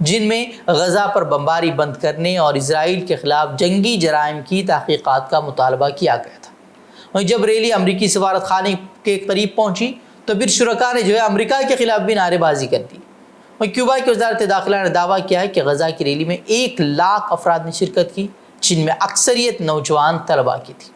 جن میں غزہ پر بمباری بند کرنے اور اسرائیل کے خلاف جنگی جرائم کی تحقیقات کا مطالبہ کیا گیا تھا۔ اور جب ریلی امریکی سفارت خانے کے قریب پہنچی تو پھر شرکاء نے امریکہ کے خلاف بھی نعرے بازی کر دی۔ اور کیوبا کی وزارت داخلہ نے دعویٰ کیا ہے کہ غزہ کی ریلی میں 1 لاکھ افراد نے شرکت کی، جن میں اکثریت نوجوان طلباء کی تھی۔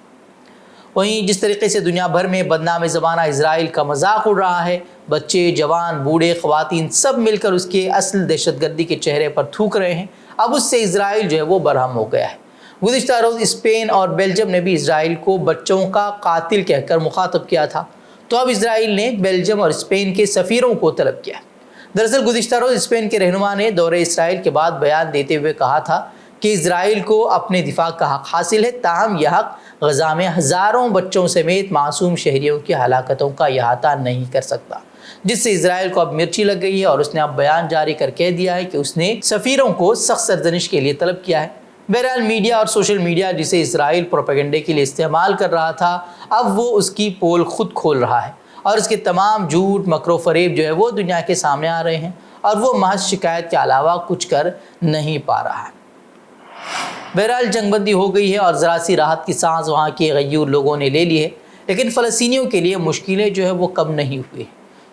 وہیں جس طریقے سے دنیا بھر میں بدنام زمانہ اسرائیل کا مذاق اڑ رہا ہے، بچے، جوان، بوڑھے، خواتین سب مل کر اس کے اصل دہشت گردی کے چہرے پر تھوک رہے ہیں، اب اس سے اسرائیل وہ برہم ہو گیا ہے۔ گزشتہ روز اسپین اور بیلجیم نے بھی اسرائیل کو بچوں کا قاتل کہہ کر مخاطب کیا تھا، تو اب اسرائیل نے بیلجیم اور اسپین کے سفیروں کو طلب کیا ہے۔ دراصل گزشتہ روز اسپین کے رہنما نے دورے اسرائیل کے بعد بیان دیتے ہوئے کہا تھا کہ اسرائیل کو اپنے دفاع کا حق حاصل ہے، تاہم یہ حق غزہ میں ہزاروں بچوں سمیت معصوم شہریوں کی ہلاکتوں کا احاطہ نہیں کر سکتا، جس سے اسرائیل کو اب مرچی لگ گئی ہے اور اس نے اب بیان جاری کر کہہ دیا ہے کہ اس نے سفیروں کو سخت سرزنش کے لیے طلب کیا ہے۔ بہرحال میڈیا اور سوشل میڈیا جسے اسرائیل پروپیگنڈے کے لیے استعمال کر رہا تھا، اب وہ اس کی پول خود کھول رہا ہے اور اس کے تمام جھوٹ، مکر و فریب وہ دنیا کے سامنے آ رہے ہیں اور وہ محض شکایت کے علاوہ کچھ کر نہیں پا رہا ہے۔ بہرحال جنگ بندی ہو گئی ہے اور ذرا سی راحت کی سانس وہاں کے غیور لوگوں نے لے لی ہے، لیکن فلسطینیوں کے لیے مشکلیں وہ کم نہیں ہوئی۔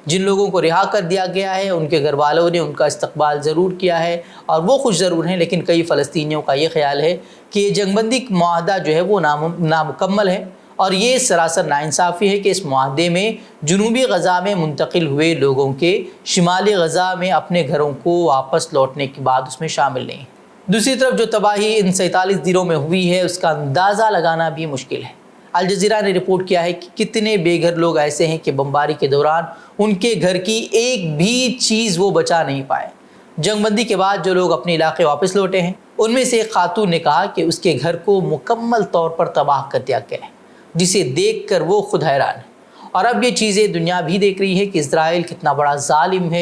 جن لوگوں کو رہا کر دیا گیا ہے ان کے گھر والوں نے ان کا استقبال ضرور کیا ہے اور وہ خوش ضرور ہیں، لیکن کئی فلسطینیوں کا یہ خیال ہے کہ یہ جنگ بندی معاہدہ وہ نامکمل ہے اور یہ سراسر ناانصافی ہے کہ اس معاہدے میں جنوبی غزہ میں منتقل ہوئے لوگوں کے شمالی غزہ میں اپنے گھروں کو واپس لوٹنے کے بعد اس میں شامل نہیں۔ دوسری طرف جو تباہی ان 47 دنوں میں ہوئی ہے اس کا اندازہ لگانا بھی مشکل ہے۔ الجزیرہ نے رپورٹ کیا ہے کہ کتنے بے گھر لوگ ایسے ہیں کہ بمباری کے دوران ان کے گھر کی ایک بھی چیز وہ بچا نہیں پائے۔ جنگ بندی کے بعد جو لوگ اپنے علاقے واپس لوٹے ہیں ان میں سے ایک خاتون نے کہا کہ اس کے گھر کو مکمل طور پر تباہ کر دیا گیا ہے، جسے دیکھ کر وہ خود حیران ہے۔ اور اب یہ چیزیں دنیا بھی دیکھ رہی ہے کہ اسرائیل کتنا بڑا ظالم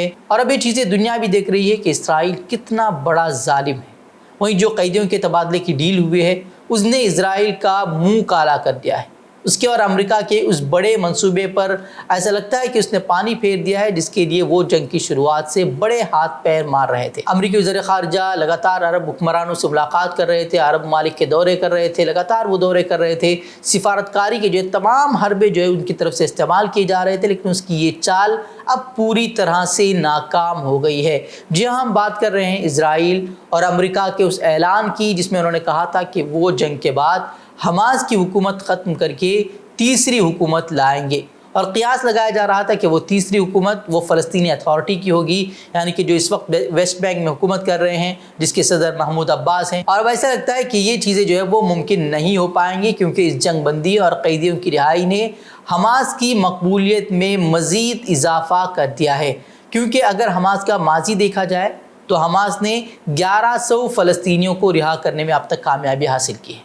ہے، وہیں جو قیدیوں کے تبادلے کی ڈیل ہوئی ہے اس نے اسرائیل کا منہ کالا کر دیا ہے۔ اس کے اور امریکہ کے اس بڑے منصوبے پر ایسا لگتا ہے کہ اس نے پانی پھیر دیا ہے جس کے لیے وہ جنگ کی شروعات سے بڑے ہاتھ پیر مار رہے تھے۔ امریکی وزیر خارجہ لگاتار عرب حکمرانوں سے ملاقات کر رہے تھے، عرب ممالک کے دورے کر رہے تھے، لگاتار وہ دورے کر رہے تھے، سفارتکاری کے تمام حربے ان کی طرف سے استعمال کیے جا رہے تھے، لیکن اس کی یہ چال اب پوری طرح سے ناکام ہو گئی ہے۔ جی ہاں، ہم بات کر رہے ہیں اسرائیل اور امریکہ کے اس اعلان کی جس میں انہوں نے کہا تھا کہ وہ جنگ کے بعد حماس کی حکومت ختم کر کے تیسری حکومت لائیں گے، اور قیاس لگایا جا رہا تھا کہ وہ تیسری حکومت وہ فلسطینی اتھارٹی کی ہوگی، یعنی کہ جو اس وقت ویسٹ بینک میں حکومت کر رہے ہیں جس کے صدر محمود عباس ہیں۔ اور اب ایسا لگتا ہے کہ یہ چیزیں وہ ممکن نہیں ہو پائیں گی، کیونکہ اس جنگ بندی اور قیدیوں کی رہائی نے حماس کی مقبولیت میں مزید اضافہ کر دیا ہے۔ کیونکہ اگر حماس کا ماضی دیکھا جائے تو حماس نے 1100 فلسطینیوں کو رہا کرنے میں اب تک کامیابی حاصل کی ہے،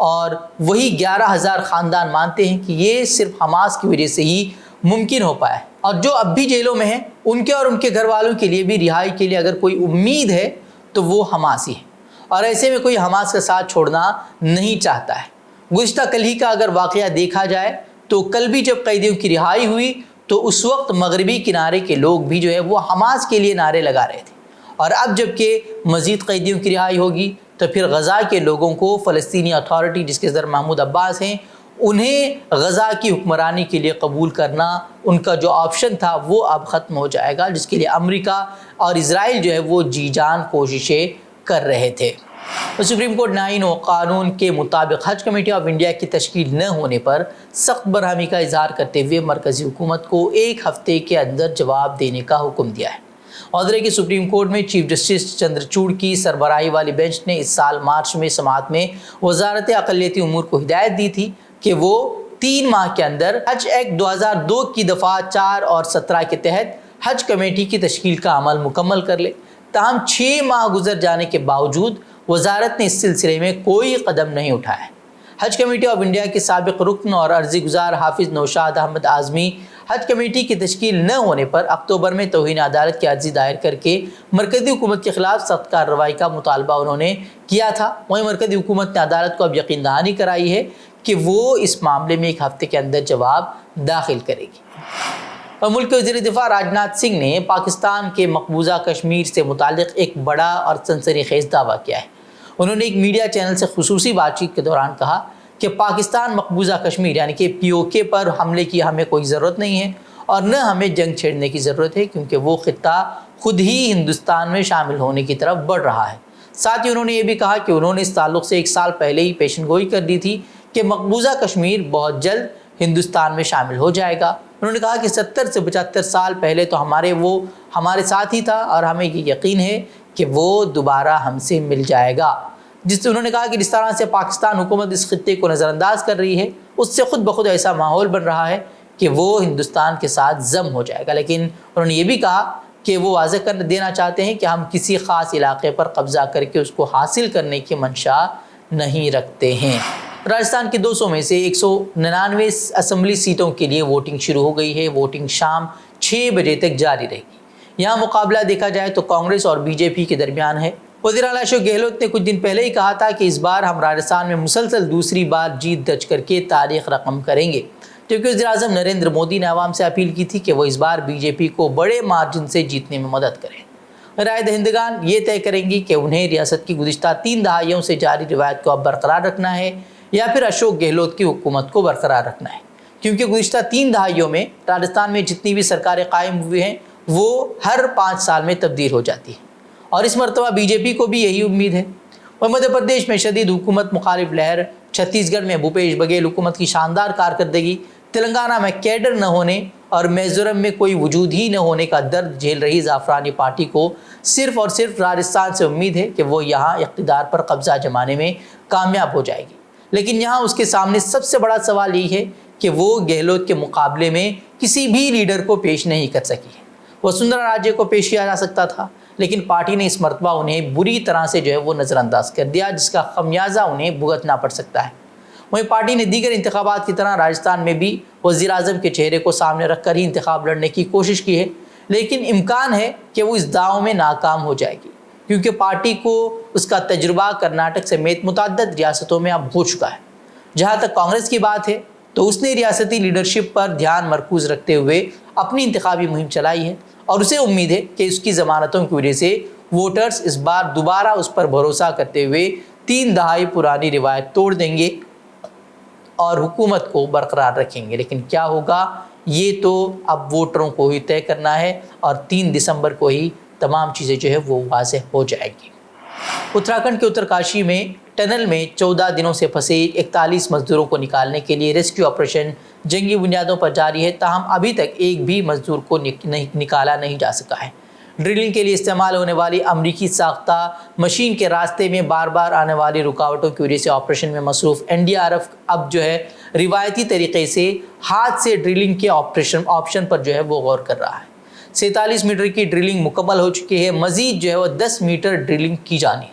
اور وہی 11,000 خاندان مانتے ہیں کہ یہ صرف حماس کی وجہ سے ہی ممکن ہو پایا ہے۔ اور جو اب بھی جیلوں میں ہیں ان کے اور ان کے گھر والوں کے لیے بھی رہائی کے لیے اگر کوئی امید ہے تو وہ حماس ہی ہے، اور ایسے میں کوئی حماس کا ساتھ چھوڑنا نہیں چاہتا ہے۔ گزشتہ کل ہی کا اگر واقعہ دیکھا جائے تو کل بھی جب قیدیوں کی رہائی ہوئی تو اس وقت مغربی کنارے کے لوگ بھی وہ حماس کے لیے نعرے لگا رہے تھے، اور اب جب کہ مزید قیدیوں کی رہائی ہوگی تو پھر غزہ کے لوگوں کو فلسطینی اتھارٹی جس کے صدر محمود عباس ہیں انہیں غزہ کی حکمرانی کے لیے قبول کرنا ان کا جو آپشن تھا وہ اب ختم ہو جائے گا، جس کے لیے امریکہ اور اسرائیل وہ جی جان کوششیں کر رہے تھے۔ سپریم کورٹ نے آئین و قانون کے مطابق حج کمیٹی آف انڈیا کی تشکیل نہ ہونے پر سخت برہمی کا اظہار کرتے ہوئے مرکزی حکومت کو 1 ہفتے کے اندر جواب دینے کا حکم دیا ہے۔ عہدے کی سپریم کورٹ میں چیف جسٹس چندرچوڑ کی سربراہی والی بینچ نے اس سال مارچ میں سماعت میں وزارت اقلیتی امور کو ہدایت دی تھی کہ وہ 3 ماہ کے اندر حج ایکٹ 2002 کی دفعہ 4 اور 17 کے تحت حج کمیٹی کی تشکیل کا عمل مکمل کر لے۔ تاہم 6 ماہ گزر جانے کے باوجود وزارت نے اس سلسلے میں کوئی قدم نہیں اٹھایا۔ حج کمیٹی آف انڈیا کے سابق رکن اور عرضی گزار حافظ نوشاد احمد اعظمی حج کمیٹی کی تشکیل نہ ہونے پر اکتوبر میں توہین عدالت کی عرضی دائر کر کے مرکزی حکومت کے خلاف سخت کارروائی کا مطالبہ انہوں نے کیا تھا۔ وہیں مرکزی حکومت نے عدالت کو اب یقین دہانی کرائی ہے کہ وہ اس معاملے میں 1 ہفتے کے اندر جواب داخل کرے گی۔ اور ملک کے وزیر دفاع راجناتھ سنگھ نے پاکستان کے مقبوضہ کشمیر سے متعلق ایک بڑا اور سنسنی خیز دعویٰ کیا ہے۔ انہوں نے ایک میڈیا چینل سے خصوصی بات چیت کے دوران کہا کہ پاکستان مقبوضہ کشمیر یعنی کہ POK پر حملے کی ہمیں کوئی ضرورت نہیں ہے اور نہ ہمیں جنگ چھیڑنے کی ضرورت ہے، کیونکہ وہ خطہ خود ہی ہندوستان میں شامل ہونے کی طرف بڑھ رہا ہے۔ ساتھ ہی انہوں نے یہ بھی کہا کہ انہوں نے اس تعلق سے 1 سال پہلے ہی پیشن گوئی کر دی تھی کہ مقبوضہ کشمیر بہت جلد ہندوستان میں شامل ہو جائے گا۔ انہوں نے کہا کہ 70 سے 75 سال پہلے تو وہ ہمارے ساتھ ہی تھا اور ہمیں یہ یقین ہے کہ وہ دوبارہ ہم سے مل جائے گا۔ انہوں نے کہا کہ جس طرح سے پاکستان حکومت اس خطے کو نظر انداز کر رہی ہے، اس سے خود بخود ایسا ماحول بن رہا ہے کہ وہ ہندوستان کے ساتھ ضم ہو جائے گا۔ لیکن انہوں نے یہ بھی کہا کہ وہ واضح کر دینا چاہتے ہیں کہ ہم کسی خاص علاقے پر قبضہ کر کے اس کو حاصل کرنے کی منشا نہیں رکھتے ہیں۔ راجستھان کی 200 میں سے 199 اسمبلی سیٹوں کے لیے ووٹنگ شروع ہو گئی ہے۔ ووٹنگ شام 6 بجے تک جاری رہے گی۔ یہاں مقابلہ دیکھا جائے تو کانگریس اور BJP کے درمیان ہے۔ وزیر اعلیٰ اشوک گہلوت نے کچھ دن پہلے ہی کہا تھا کہ اس بار ہم راجستھان میں مسلسل دوسری بار جیت درج کر کے تاریخ رقم کریں گے، جبکہ وزیر اعظم نریندر مودی نے عوام سے اپیل کی تھی کہ وہ اس بار BJP کو بڑے مارجن سے جیتنے میں مدد کریں۔ رائے دہندگان یہ طے کریں گی کہ انہیں ریاست کی گزشتہ 3 دہائیوں سے جاری روایت کو اب برقرار رکھنا ہے یا پھر اشوک گہلوت کی حکومت کو برقرار رکھنا ہے، کیونکہ گزشتہ 3 دہائیوں میں راجستھان میں جتنی بھی سرکاریں قائم ہوئی ہیں وہ ہر 5 سال میں تبدیل ہو جاتی ہیں، اور اس مرتبہ BJP کو بھی یہی امید ہے۔ اور مدھیہ پردیش میں شدید حکومت مخالف لہر، چھتیس گڑھ میں بھوپیش بگیل حکومت کی شاندار کارکردگی، تلنگانہ میں کیڈر نہ ہونے اور میزورم میں کوئی وجود ہی نہ ہونے کا درد جھیل رہی زعفرانی پارٹی کو صرف اور صرف راجستھان سے امید ہے کہ وہ یہاں اقتدار پر قبضہ جمانے میں کامیاب ہو جائے گی۔ لیکن یہاں اس کے سامنے سب سے بڑا سوال یہ ہے کہ وہ گہلوت کے مقابلے میں کسی بھی لیڈر کو پیش نہیں کر سکی ہے۔ وسندھرا راجے کو پیش کیا جا سکتا تھا، لیکن پارٹی نے اس مرتبہ انہیں بری طرح سے وہ نظر انداز کر دیا، جس کا خمیازہ انہیں بھگتنا پڑ سکتا ہے۔ وہیں پارٹی نے دیگر انتخابات کی طرح راجستھان میں بھی وزیر اعظم کے چہرے کو سامنے رکھ کر ہی انتخاب لڑنے کی کوشش کی ہے، لیکن امکان ہے کہ وہ اس داؤ میں ناکام ہو جائے گی، کیونکہ پارٹی کو اس کا تجربہ کرناٹک سمیت متعدد ریاستوں میں اب ہو چکا ہے۔ جہاں تک کانگریس کی بات ہے تو اس نے ریاستی لیڈرشپ پر دھیان مرکوز رکھتے ہوئے اپنی انتخابی مہم چلائی ہے، اور اسے امید ہے کہ اس کی ضمانتوں کی وجہ سے ووٹرز اس بار دوبارہ اس پر بھروسہ کرتے ہوئے 3 دہائی پرانی روایت توڑ دیں گے اور حکومت کو برقرار رکھیں گے۔ لیکن کیا ہوگا یہ تو اب ووٹروں کو ہی طے کرنا ہے، اور 3 دسمبر کو ہی تمام چیزیں وہ واضح ہو جائے گی۔ اتراکھنڈ کے اترکاشی میں ٹنل میں 14 دنوں سے پھنسے 41 مزدوروں کو نکالنے کے لیے ریسکیو آپریشن جنگی بنیادوں پر جاری ہے، تاہم ابھی تک ایک بھی مزدور کو نکالا نہیں جا سکا ہے۔ ڈرلنگ کے لیے استعمال ہونے والی امریکی ساختہ مشین کے راستے میں بار بار آنے والی رکاوٹوں کی وجہ سے آپریشن میں مصروف NDRF اب روایتی طریقے سے ہاتھ سے ڈرلنگ کے آپشن پر وہ غور کر رہا ہے۔ 47 میٹر کی ڈرلنگ مکمل ہو چکی ہے، مزید وہ 10 میٹر ڈرلنگ کی جانی ہے۔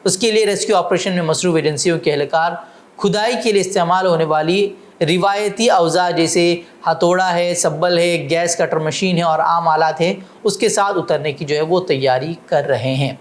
اس کے لیے ریسکیو آپریشن میں مصروف ایجنسیوں کے اہلکار کھدائی کے لیے استعمال ہونے والی روایتی اوزار جیسے ہتھوڑا ہے، سبل ہے، گیس کٹر مشین ہے اور عام آلات ہے، اس کے ساتھ اترنے کی وہ تیاری کر رہے ہیں۔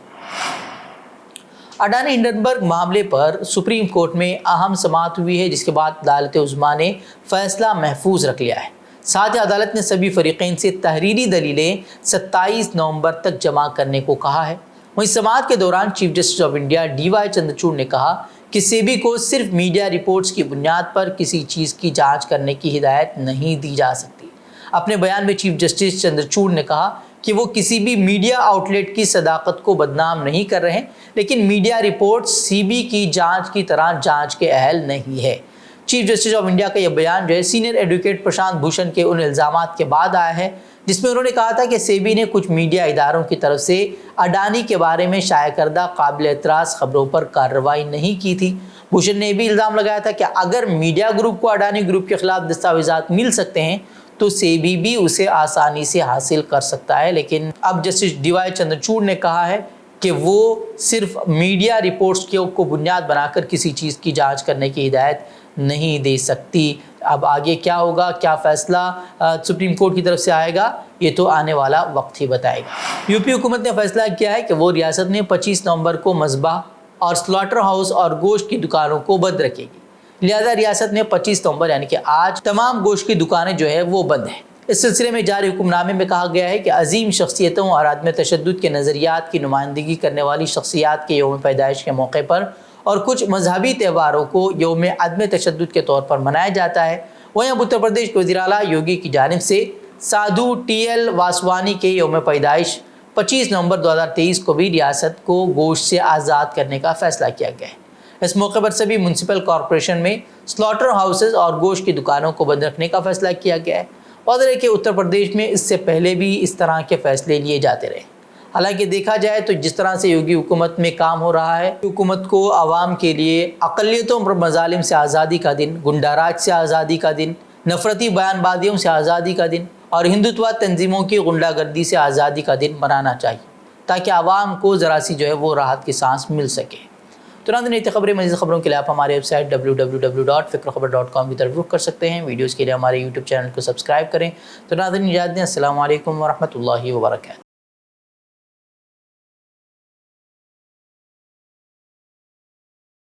اڈانی ہنڈنبرگ معاملے پر سپریم کورٹ میں اہم سماعت ہوئی ہے، جس کے بعد عدالت عظمیٰ نے فیصلہ محفوظ رکھ لیا ہے۔ ساتھ ہی عدالت نے سبھی فریقین سے تحریری دلیلیں 27 نومبر تک جمع کرنے کو کہا ہے۔ وہیں سماعت کے دوران chief justice of India DY Chandrachud نے کہا کہ سیبی کو صرف میڈیا رپورٹس کی بنیاد پر کسی چیز کی جانچ کرنے کی ہدایت نہیں دی جا سکتی۔ اپنے بیان میں چیف جسٹس چندرچوڑ نے کہا کہ وہ کسی بھی میڈیا آؤٹ لیٹ کی صداقت کو بدنام نہیں کر رہے، لیکن میڈیا رپورٹس سیبی کی جانچ کی طرح جانچ کے اہل نہیں ہے۔ چیف جسٹس آف انڈیا کا یہ بیان سینئر ایڈوکیٹ پرشانت بھوشن کے ان الزامات کے بعد آیا ہے جس میں انہوں نے کہا تھا کہ سیبی نے کچھ میڈیا اداروں کی طرف سے اڈانی کے بارے میں شائع کردہ قابل اعتراض خبروں پر کارروائی نہیں کی تھی۔ بھوشن نے بھی الزام لگایا تھا کہ اگر میڈیا گروپ کو اڈانی گروپ کے خلاف دستاویزات مل سکتے ہیں تو سیبی بھی اسے آسانی سے حاصل کر سکتا ہے، لیکن اب جسٹس DY چندرچوڑ نے کہا ہے کہ وہ صرف میڈیا رپورٹس کو بنیاد بنا کر کسی چیز کی جانچ کرنے کی ہدایت نہیں دے سکتی۔ اب آگے کیا ہوگا، کیا فیصلہ سپریم کورٹ کی طرف سے آئے گا، یہ تو آنے والا وقت ہی بتائے گا۔ UP حکومت نے فیصلہ کیا ہے کہ وہ ریاست میں 25 نومبر کو مذبح اور سلاٹر ہاؤس اور گوشت کی دکانوں کو بند رکھے گی، لہذا ریاست میں 25 نومبر یعنی کہ آج تمام گوشت کی دکانیں وہ بند ہیں۔ اس سلسلے میں جاری حکم نامے میں کہا گیا ہے کہ عظیم شخصیتوں اور عدم تشدد کے نظریات کی نمائندگی کرنے والی شخصیات کے یوم پیدائش کے موقع پر اور کچھ مذہبی تہواروں کو یوم عدم تشدد کے طور پر منایا جاتا ہے۔ وہیں اب اتر پردیش کے وزیر اعلیٰ یوگی کی جانب سے سادھو ٹی ایل واسوانی کے یوم پیدائش 25 نومبر 2023 کو بھی ریاست کو گوشت سے آزاد کرنے کا فیصلہ کیا گیا ہے۔ اس موقع پر سبھی میونسپل کارپوریشن میں سلاٹر ہاؤسز اور گوشت کی دکانوں کو بند رکھنے کا فیصلہ کیا گیا ہے۔ واضح ہے کہ اتر پردیش میں اس سے پہلے بھی اس طرح کے فیصلے لیے جاتے رہے۔ حالانکہ دیکھا جائے تو جس طرح سے یوگی حکومت میں کام ہو رہا ہے، حکومت کو عوام کے لیے اقلیتوں پر مظالم سے آزادی کا دن، گنڈا راج سے آزادی کا دن، نفرتی بیان بازیوں سے آزادی کا دن اور ہندوتوا تنظیموں کی غنڈہ گردی سے آزادی کا دن منانا چاہیے تاکہ عوام کو ذرا سی وہ راحت کی سانس مل سکے۔ تو ناظرین، خبریں مزید خبروں کے لیے آپ ہماری ویب سائٹ www.fikrkhabar.com کی طرف رخ کر سکتے ہیں۔ ویڈیوز کے لیے ہمارے یوٹیوب چینل کو سبسکرائب کریں۔ تو ناظرین، اجازت دیں، السلام علیکم ورحمۃ اللہ وبرکاتہ۔